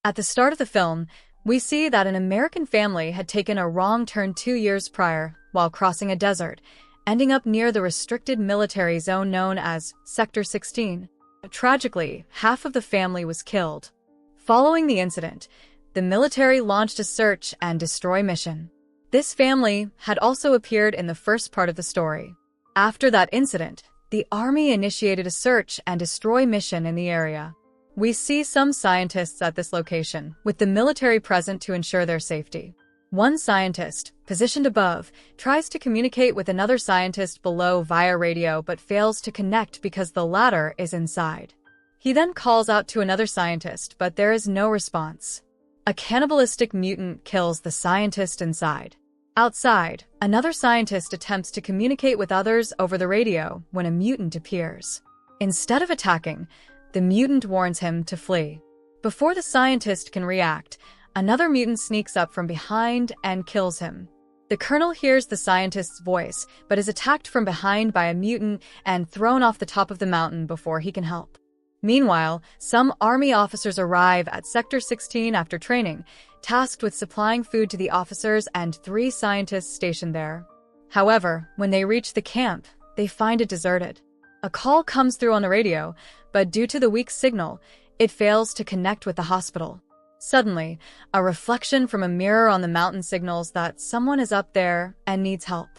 At the start of the film, we see that an American family had taken a wrong turn 2 years prior while crossing a desert, ending up near the restricted military zone known as Sector 16. Tragically, half of the family was killed. Following the incident, the military launched a search and destroy mission. This family had also appeared in the first part of the story. After that incident, the army initiated a search and destroy mission in the area. We see some scientists at this location, with the military present to ensure their safety. One scientist, positioned above, tries to communicate with another scientist below via radio but fails to connect because the latter is inside. He then calls out to another scientist, but there is no response. A cannibalistic mutant kills the scientist inside. Outside, another scientist attempts to communicate with others over the radio when a mutant appears. Instead of attacking, the mutant warns him to flee. Before the scientist can react, another mutant sneaks up from behind and kills him. The colonel hears the scientist's voice, but is attacked from behind by a mutant and thrown off the top of the mountain before he can help. Meanwhile, some army officers arrive at Sector 16 after training, tasked with supplying food to the officers and 3 scientists stationed there. However, when they reach the camp, they find it deserted. A call comes through on the radio, but due to the weak signal, it fails to connect with the hospital. Suddenly, a reflection from a mirror on the mountain signals that someone is up there and needs help.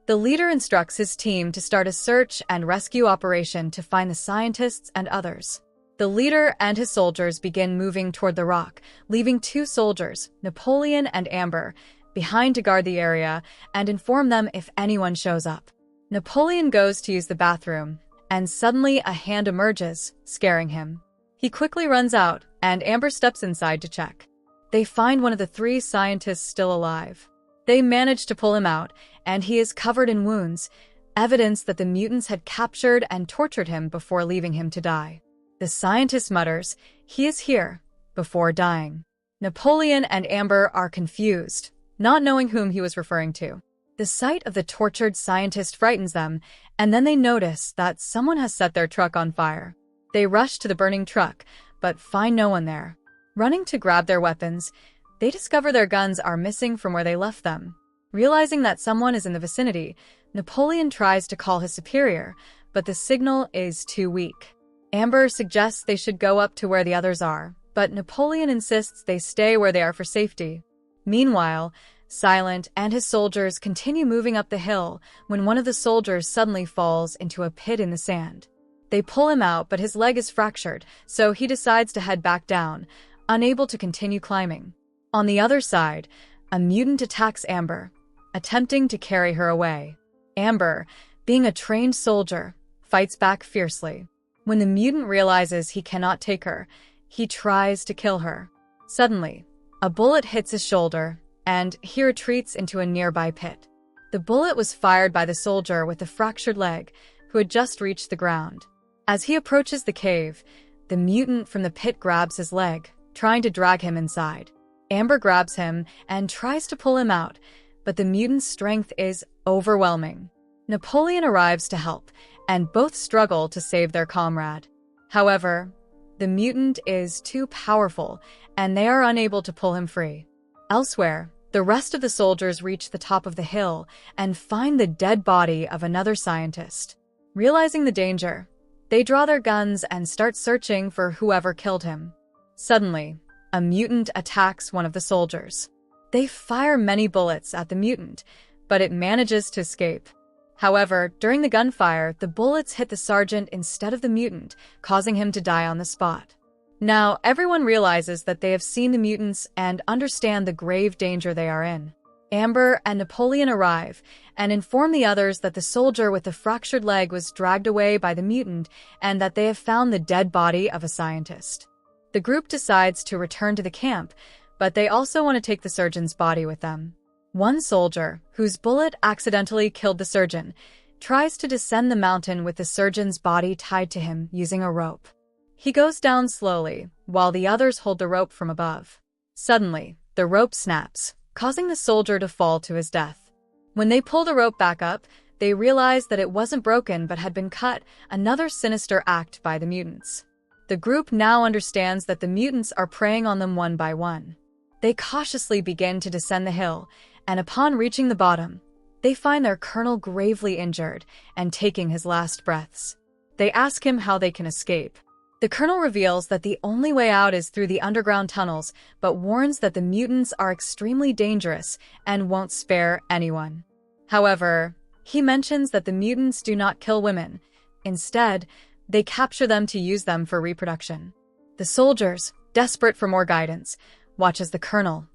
The leader instructs his team to start a search and rescue operation to find the scientists and others. The leader and his soldiers begin moving toward the rock, leaving 2 soldiers, Napoleon and Amber, behind to guard the area and inform them if anyone shows up. Napoleon goes to use the bathroom, and suddenly a hand emerges, scaring him. He quickly runs out, and Amber steps inside to check. They find one of the 3 scientists still alive. They manage to pull him out, and he is covered in wounds, evidence that the mutants had captured and tortured him before leaving him to die. The scientist mutters, "He is here," before dying. Napoleon and Amber are confused, not knowing whom he was referring to. The sight of the tortured scientist frightens them, and then they notice that someone has set their truck on fire. They rush to the burning truck, but find no one there. Running to grab their weapons, they discover their guns are missing from where they left them. Realizing that someone is in the vicinity, Napoleon tries to call his superior, but the signal is too weak. Amber suggests they should go up to where the others are, but Napoleon insists they stay where they are for safety. Meanwhile, Silent and his soldiers continue moving up the hill when one of the soldiers suddenly falls into a pit in the sand. They pull him out, but his leg is fractured, so he decides to head back down, unable to continue climbing. On the other side, a mutant attacks Amber, attempting to carry her away. Amber, being a trained soldier, fights back fiercely. When the mutant realizes he cannot take her, he tries to kill her. Suddenly, a bullet hits his shoulder, and he retreats into a nearby pit. The bullet was fired by the soldier with the fractured leg, who had just reached the ground. As he approaches the cave, the mutant from the pit grabs his leg, trying to drag him inside. Amber grabs him and tries to pull him out, but the mutant's strength is overwhelming. Napoleon arrives to help, and both struggle to save their comrade. However, the mutant is too powerful, and they are unable to pull him free. Elsewhere, the rest of the soldiers reach the top of the hill and find the dead body of another scientist. Realizing the danger, they draw their guns and start searching for whoever killed him. Suddenly, a mutant attacks one of the soldiers. They fire many bullets at the mutant, but it manages to escape. However, during the gunfire, the bullets hit the sergeant instead of the mutant, causing him to die on the spot. Now, everyone realizes that they have seen the mutants and understand the grave danger they are in. Amber and Napoleon arrive and inform the others that the soldier with the fractured leg was dragged away by the mutant and that they have found the dead body of a scientist. The group decides to return to the camp, but they also want to take the surgeon's body with them. One soldier, whose bullet accidentally killed the surgeon, tries to descend the mountain with the surgeon's body tied to him using a rope. He goes down slowly, while the others hold the rope from above. Suddenly, the rope snaps, causing the soldier to fall to his death. When they pull the rope back up, they realize that it wasn't broken but had been cut, another sinister act by the mutants. The group now understands that the mutants are preying on them one by one. They cautiously begin to descend the hill, and upon reaching the bottom, they find their colonel gravely injured and taking his last breaths. They ask him how they can escape. The colonel reveals that the only way out is through the underground tunnels, but warns that the mutants are extremely dangerous and won't spare anyone. However, he mentions that the mutants do not kill women. Instead, they capture them to use them for reproduction. The soldiers, desperate for more guidance, watch as the colonel,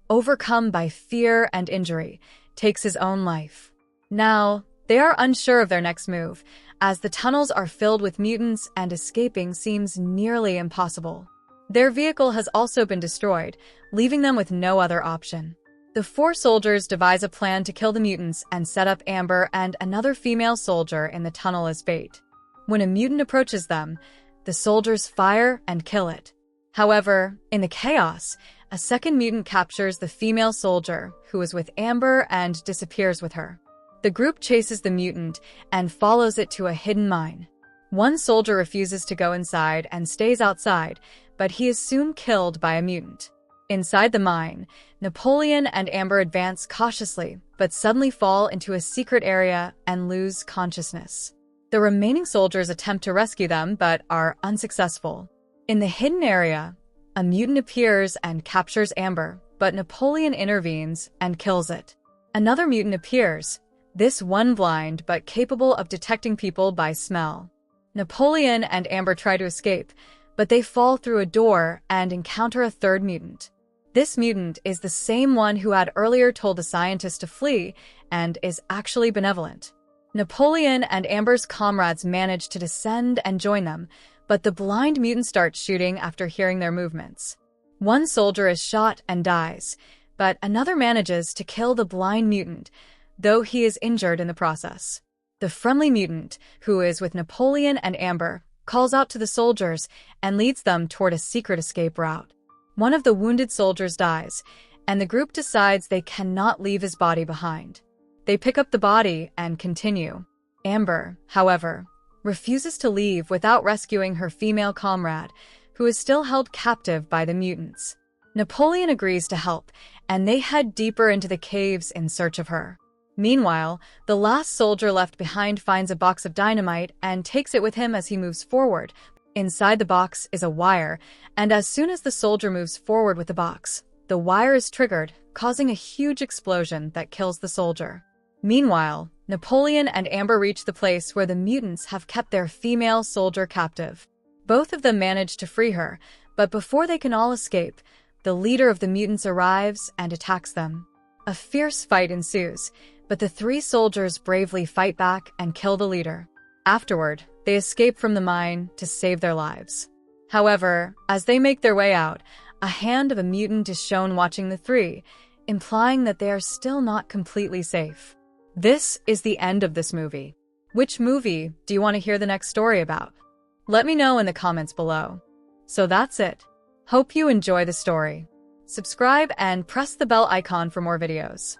overcome by fear and injury, takes his own life. Now, they are unsure of their next move, as the tunnels are filled with mutants and escaping seems nearly impossible. Their vehicle has also been destroyed, leaving them with no other option. The four soldiers devise a plan to kill the mutants and set up Amber and another female soldier in the tunnel as bait. When a mutant approaches them, the soldiers fire and kill it. However, in the chaos, a second mutant captures the female soldier, who is with Amber, and disappears with her. The group chases the mutant and follows it to a hidden mine. One soldier refuses to go inside and stays outside, but he is soon killed by a mutant. Inside the mine, Napoleon and Amber advance cautiously, but suddenly fall into a secret area and lose consciousness. The remaining soldiers attempt to rescue them, but are unsuccessful. In the hidden area, a mutant appears and captures Amber, but Napoleon intervenes and kills it. Another mutant appears, this one blind but capable of detecting people by smell. Napoleon and Amber try to escape, but they fall through a door and encounter a third mutant. This mutant is the same one who had earlier told the scientists to flee and is actually benevolent. Napoleon and Amber's comrades manage to descend and join them, but the blind mutant starts shooting after hearing their movements. One soldier is shot and dies, but another manages to kill the blind mutant, though he is injured in the process. The friendly mutant, who is with Napoleon and Amber, calls out to the soldiers and leads them toward a secret escape route. One of the wounded soldiers dies, and the group decides they cannot leave his body behind. They pick up the body and continue. Amber, however, refuses to leave without rescuing her female comrade, who is still held captive by the mutants. Napoleon agrees to help, and they head deeper into the caves in search of her. Meanwhile, the last soldier left behind finds a box of dynamite and takes it with him as he moves forward. Inside the box is a wire, and as soon as the soldier moves forward with the box, the wire is triggered, causing a huge explosion that kills the soldier. Meanwhile, Napoleon and Amber reach the place where the mutants have kept their female soldier captive. Both of them manage to free her, but before they can all escape, the leader of the mutants arrives and attacks them. A fierce fight ensues, but the three soldiers bravely fight back and kill the leader. Afterward, they escape from the mine to save their lives. However, as they make their way out, a hand of a mutant is shown watching the three, implying that they are still not completely safe. This is the end of this movie. Which movie do you want to hear the next story about? Let me know in the comments below. So that's it. Hope you enjoy the story. Subscribe and press the bell icon for more videos.